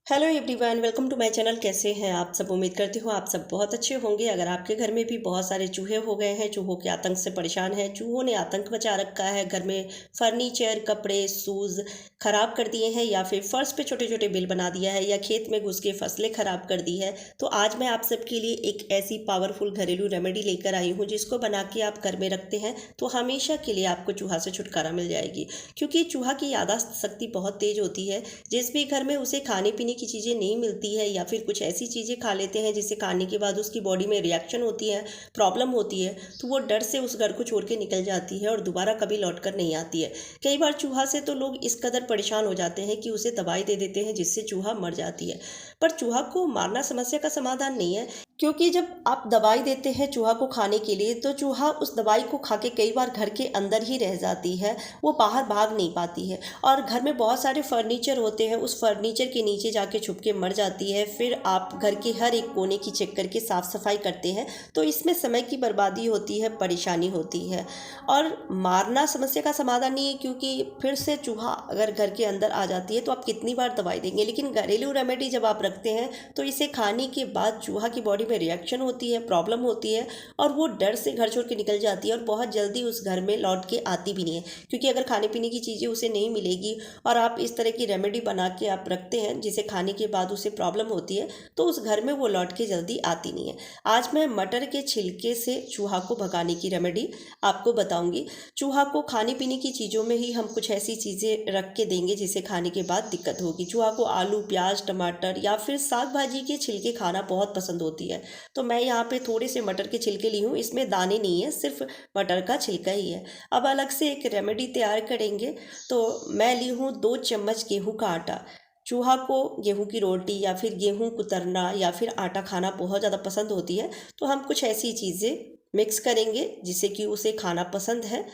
Hello everyone, welcome to my channel. कैसे हैं आप सब? उम्मीद करती हूँ आप सब बहुत अच्छे होंगे। अगर आपके घर में भी बहुत सारे चूहे हो गए हैं, चूहों के आतंक से परेशान हैं, चूहों ने आतंक मचा रखा है, घर में फर्नीचर, कपड़े, शूज़ खराब कर दिए हैं, या फिर फर्श पे छोटे छोटे बिल बना दिया है, या खेत में घुस के फसलें खराब कर दी है, तो आज मैं आप सबके लिए एक ऐसी पावरफुल घरेलू रेमेडी लेकर आई हूँ जिसको बना के आप घर में रखते हैं तो हमेशा के लिए आपको चूहा से छुटकारा मिल जाएगी। क्योंकि चूहा की याददाश्त शक्ति बहुत तेज होती है। जिस भी घर में उसे खाने पीने की चीज़ें नहीं मिलती है, या फिर कुछ ऐसी चीज़ें खा लेते हैं जिसे खाने के बाद उसकी बॉडी में रिएक्शन होती है, प्रॉब्लम होती है, तो वो डर से उस घर को छोड़ के निकल जाती है और दोबारा कभी लौट कर नहीं आती है। कई बार चूहा से तो लोग इस कदर परेशान हो जाते हैं कि उसे दवाई दे देते हैं जिससे चूहा मर जाती है। पर चूहा को मारना समस्या का समाधान नहीं है, क्योंकि जब आप दवाई देते हैं चूहा को खाने के लिए तो चूहा उस दवाई को खा के कई बार घर के अंदर ही रह जाती है, वो बाहर भाग नहीं पाती है। और घर में बहुत सारे फर्नीचर होते हैं, उस फर्नीचर के नीचे जाके छुप के मर जाती है। फिर आप घर के हर एक कोने की चेक करके साफ़ सफाई करते हैं तो इसमें समय की बर्बादी होती है, परेशानी होती है। और मारना समस्या का समाधान नहीं है, क्योंकि फिर से चूहा अगर घर के अंदर आ जाती है तो आप कितनी बार दवाई देंगे। लेकिन घरेलू रेमेडी जब आप रखते हैं तो इसे खाने के बाद चूहा की बॉडी में रिएक्शन होती है, प्रॉब्लम होती है, और वो डर से घर छोड़ के निकल जाती है और बहुत जल्दी उस घर में लौट के आती भी नहीं है। क्योंकि अगर खाने पीने की चीज़ें उसे नहीं मिलेगी और आप इस तरह की रेमेडी बना के आप रखते हैं जिसे खाने के बाद उसे प्रॉब्लम होती है, तो उस घर में वो लौट के जल्दी आती नहीं है। आज मैं मटर के छिलके से चूहा को भगाने की रेमेडी आपको बताऊंगी। चूहा को खाने पीने की चीज़ों में ही हम कुछ ऐसी चीज़ें रख के देंगे जिसे खाने के बाद दिक्कत होगी। चूहा को आलू, प्याज, टमाटर या फिर साग भाजी के छिलके खाना बहुत पसंद होती है। तो मैं यहाँ पे थोड़े से मटर के छिलके ली हूँ, इसमें दाने नहीं है, सिर्फ मटर का छिलका ही है। अब अलग से एक रेमेडी तैयार करेंगे। तो मैं ली हूँ 2 चम्मच गेहूं का आटा। चूहा को गेहूं की रोटी या फिर गेहूं कुतरना या फिर आटा खाना बहुत ज़्यादा पसंद होती है, तो हम कुछ ऐसी चीज़ें मिक्स करेंगे जिससे कि उसे खाना पसंद है।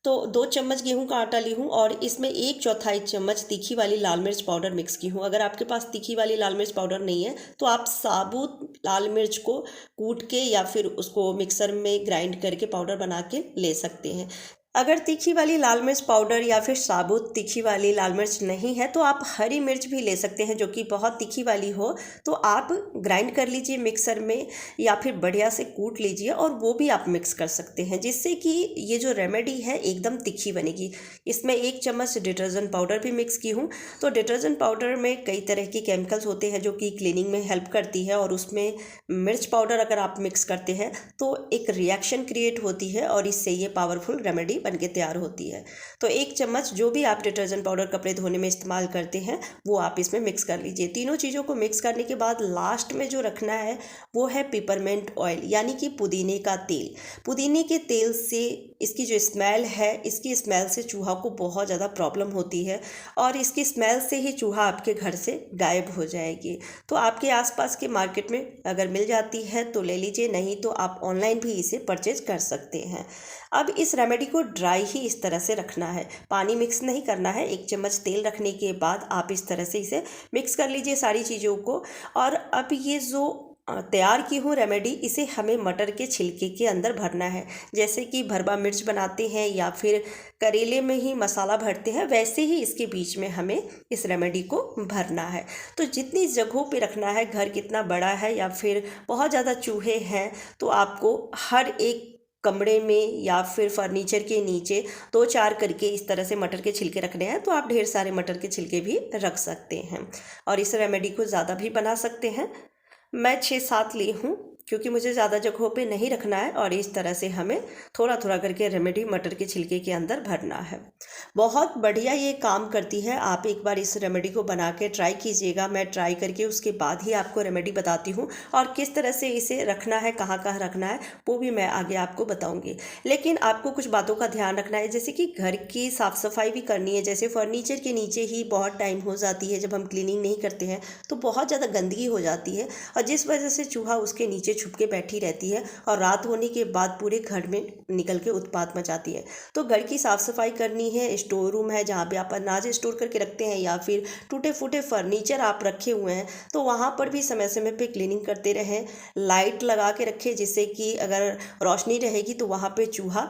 तो 2 चम्मच गेहूं का आटा ली हूँ और इसमें 1/4 चम्मच तीखी वाली लाल मिर्च पाउडर मिक्स की हूँ। अगर आपके पास तीखी वाली लाल मिर्च पाउडर नहीं है तो आप साबुत लाल मिर्च को कूट के या फिर उसको मिक्सर में ग्राइंड करके पाउडर बना के ले सकते हैं। अगर तीखी वाली लाल मिर्च पाउडर या फिर साबुत तीखी वाली लाल मिर्च नहीं है तो आप हरी मिर्च भी ले सकते हैं जो कि बहुत तीखी वाली हो। तो आप ग्राइंड कर लीजिए मिक्सर में या फिर बढ़िया से कूट लीजिए और वो भी आप मिक्स कर सकते हैं, जिससे कि ये जो रेमेडी है एकदम तीखी बनेगी। इसमें 1 चम्मच डिटर्जेंट पाउडर भी मिक्स की हूँ। तो डिटर्जेंट पाउडर में कई तरह के केमिकल्स होते हैं जो कि क्लीनिंग में हेल्प करती है, और उसमें मिर्च पाउडर अगर आप मिक्स करते हैं तो एक रिएक्शन क्रिएट होती है और इससे ये पावरफुल रेमेडी बनके तैयार होती है। तो 1 चम्मच जो भी आप डिटर्जेंट पाउडर कपड़े धोने में इस्तेमाल करते हैं वो आप इसमें मिक्स कर लीजिए। तीनों चीज़ों को मिक्स करने के बाद लास्ट में जो रखना है वो है पिपरमेंट ऑयल, यानी कि पुदीने का तेल। पुदीने के तेल से इसकी जो स्मेल है, इसकी स्मेल से चूहा को बहुत ज़्यादा प्रॉब्लम होती है और इसकी स्मेल से ही चूहा आपके घर से गायब हो जाएगी। तो आपके आसपास के मार्केट में अगर मिल जाती है तो ले लीजिए, नहीं तो आप ऑनलाइन भी इसे परचेज कर सकते हैं। अब इस रेमेडी को ड्राई ही इस तरह से रखना है, पानी मिक्स नहीं करना है। 1 चम्मच तेल रखने के बाद आप इस तरह से इसे मिक्स कर लीजिए सारी चीज़ों को। और अब ये जो तैयार की हूँ रेमेडी, इसे हमें मटर के छिलके के अंदर भरना है। जैसे कि भरवा मिर्च बनाते हैं या फिर करेले में ही मसाला भरते हैं, वैसे ही इसके बीच में हमें इस रेमेडी को भरना है। तो जितनी जगहों पे रखना है, घर कितना बड़ा है या फिर बहुत ज़्यादा चूहे हैं, तो आपको हर एक कमरे में या फिर फर्नीचर के नीचे 2-4 करके इस तरह से मटर के छिलके रखने हैं। तो आप ढेर सारे मटर के छिलके भी रख सकते हैं और इस रेमेडी को ज़्यादा भी बना सकते हैं। मैं 6-7 ली हूँ क्योंकि मुझे ज़्यादा जगहों पे नहीं रखना है, और इस तरह से हमें थोड़ा थोड़ा करके रेमेडी मटर के छिलके के अंदर भरना है। बहुत बढ़िया ये काम करती है। आप एक बार इस रेमेडी को बना के ट्राई कीजिएगा। मैं ट्राई करके उसके बाद ही आपको रेमेडी बताती हूँ, और किस तरह से इसे रखना है, कहाँ कहाँ रखना है, वो भी मैं आगे आपको बताऊँगी। लेकिन आपको कुछ बातों का ध्यान रखना है, जैसे कि घर की साफ़ सफाई भी करनी है। जैसे फर्नीचर के नीचे ही बहुत टाइम हो जाती है, जब हम क्लीनिंग नहीं करते हैं तो बहुत ज़्यादा गंदगी हो जाती है, और जिस वजह से चूहा उसके नीचे छुप के बैठी रहती है और रात होने के बाद पूरे घर में निकल के उत्पात मचाती है। तो घर की साफ़ सफाई करनी है। स्टोर रूम है जहाँ पे आप अनाज स्टोर करके रखते हैं, या फिर टूटे फूटे फर्नीचर आप रखे हुए हैं, तो वहाँ पर भी समय समय पे क्लीनिंग करते रहें। लाइट लगा के रखें जिससे कि अगर रोशनी रहेगी तो वहाँ पे चूहा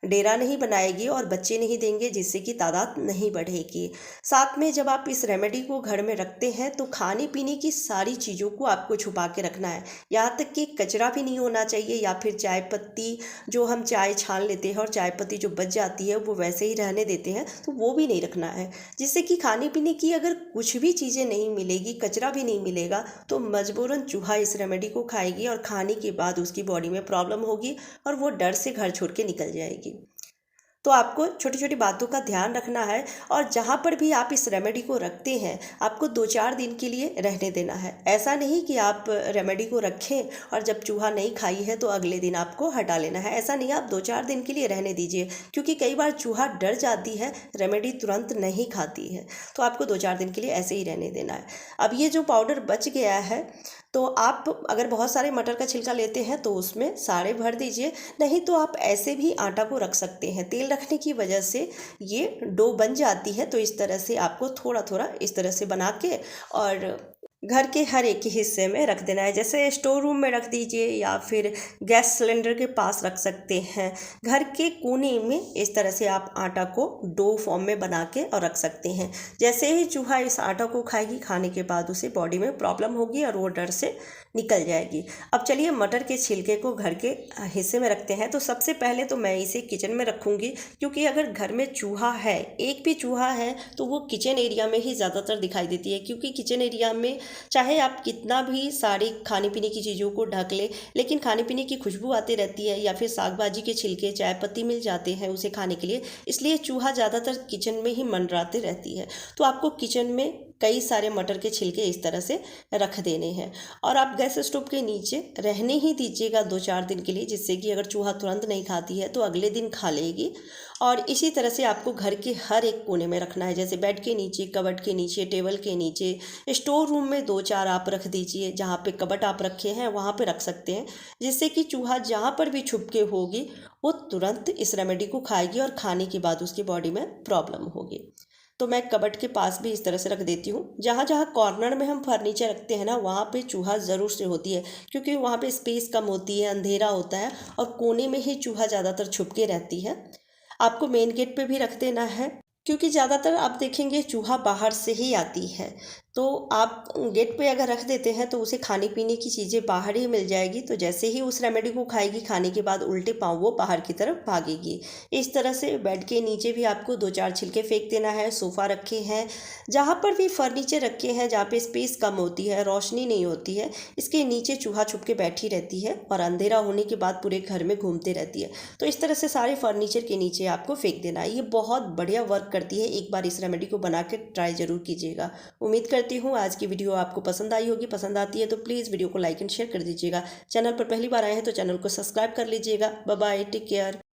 डेरा नहीं बनाएगी और बच्चे नहीं देंगे, जिससे कि तादाद नहीं बढ़ेगी। साथ में जब आप इस रेमेडी को घर में रखते हैं तो खाने पीने की सारी चीज़ों को आपको छुपा के रखना है। यहाँ तक कि कचरा भी नहीं होना चाहिए, या फिर चाय पत्ती जो हम चाय छान लेते हैं और चाय पत्ती जो बच जाती है वो वैसे ही रहने देते हैं, तो वो भी नहीं रखना है। जिससे कि खाने पीने की अगर कुछ भी चीज़ें नहीं मिलेगी, कचरा भी नहीं मिलेगा, तो मजबूरन चूहा इस रेमेडी को खाएगी और खाने के बाद उसकी बॉडी में प्रॉब्लम होगी और वो डर से घर छोड़ के निकल जाएगी। तो आपको छोटी छोटी बातों का ध्यान रखना है, और जहाँ पर भी आप इस रेमेडी को रखते हैं आपको 2-4 दिन के लिए रहने देना है। ऐसा नहीं कि आप रेमेडी को रखें और जब चूहा नहीं खाई है तो अगले दिन आपको हटा लेना है। ऐसा नहीं, आप 2-4 दिन के लिए रहने दीजिए, क्योंकि कई बार चूहा डर जाती है, रेमेडी तुरंत नहीं खाती है, तो आपको 2-4 दिन के लिए ऐसे ही रहने देना है। अब ये जो पाउडर बच गया है, तो आप अगर बहुत सारे मटर का छिलका लेते हैं तो उसमें सारे भर दीजिए, नहीं तो आप ऐसे भी आटा को रख सकते हैं। तेल रखने की वजह से ये डो बन जाती है, तो इस तरह से आपको थोड़ा थोड़ा इस तरह से बना के और घर के हर एक ही हिस्से में रख देना है। जैसे स्टोर रूम में रख दीजिए या फिर गैस सिलेंडर के पास रख सकते हैं। घर के कोने में इस तरह से आप आटा को डो फॉर्म में बना के और रख सकते हैं। जैसे ही चूहा इस आटा को खाएगी, खाने के बाद उसे बॉडी में प्रॉब्लम होगी और वो डर से निकल जाएगी। अब चलिए मटर के छिलके को घर के हिस्से में रखते हैं। तो सबसे पहले तो मैं इसे किचन में रखूँगी, क्योंकि अगर घर में चूहा है, एक भी चूहा है, तो वो किचन एरिया में ही ज़्यादातर दिखाई देती है। क्योंकि किचन एरिया में चाहे आप कितना भी सारी खाने पीने की चीज़ों को ढक ले, लेकिन खाने पीने की खुशबू आती रहती है, या फिर साग भाजी के छिलके, चाय पत्ती मिल जाते हैं उसे खाने के लिए, इसलिए चूहा ज़्यादातर किचन में ही मंडराती रहती है। तो आपको किचन में कई सारे मटर के छिलके इस तरह से रख देने हैं, और आप गैस स्टोव के नीचे रहने ही दीजिएगा 2-4 दिन के लिए, जिससे कि अगर चूहा तुरंत नहीं खाती है तो अगले दिन खा लेगी। और इसी तरह से आपको घर के हर एक कोने में रखना है, जैसे बेड के नीचे, कबर्ड के नीचे, टेबल के नीचे, स्टोर रूम में 2-4 आप रख दीजिए। जहाँ पे कबर्ड आप रखे हैं वहाँ पे रख सकते हैं, जिससे कि चूहा जहाँ पर भी छुप के होगी वो तुरंत इस रेमेडी को खाएगी और खाने के बाद उसकी बॉडी में प्रॉब्लम होगी। तो मैं कबर्ड के पास भी इस तरह से रख देती हूँ। जहाँ जहाँ कॉर्नर में हम फर्नीचर रखते हैं ना, वहाँ पे चूहा ज़रूर से होती है, क्योंकि वहाँ पे स्पेस कम होती है, अंधेरा होता है, और कोने में ही चूहा ज़्यादातर छुप के रहती है। आपको मेन गेट पे भी रख देना है, क्योंकि ज़्यादातर आप देखेंगे चूहा बाहर से ही आती है। तो आप गेट पे अगर रख देते हैं तो उसे खाने पीने की चीज़ें बाहर ही मिल जाएगी, तो जैसे ही उस रेमेडी को खाएगी, खाने के बाद उल्टे पाँव वो बाहर की तरफ भागेगी। इस तरह से बेड के नीचे भी आपको 2-4 छिलके फेंक देना है। सोफ़ा रखे हैं, जहाँ पर भी फर्नीचर रखे हैं, जहाँ पे स्पेस कम होती है, रोशनी नहीं होती है, इसके नीचे चूहा छुप के बैठी रहती है और अंधेरा होने के बाद पूरे घर में घूमते रहती है। तो इस तरह से सारे फर्नीचर के नीचे आपको फेंक देना है। ये बहुत बढ़िया वर्क करती है। एक बार इस रेमेडी को बना के ट्राई ज़रूर कीजिएगा। उम्मीद करती हूँ आज की वीडियो आपको पसंद आई होगी। पसंद आती है तो प्लीज़ वीडियो को लाइक एंड शेयर कर दीजिएगा। चैनल पर पहली बार आए हैं तो चैनल को सब्सक्राइब कर लीजिएगा। Bye bye, take care.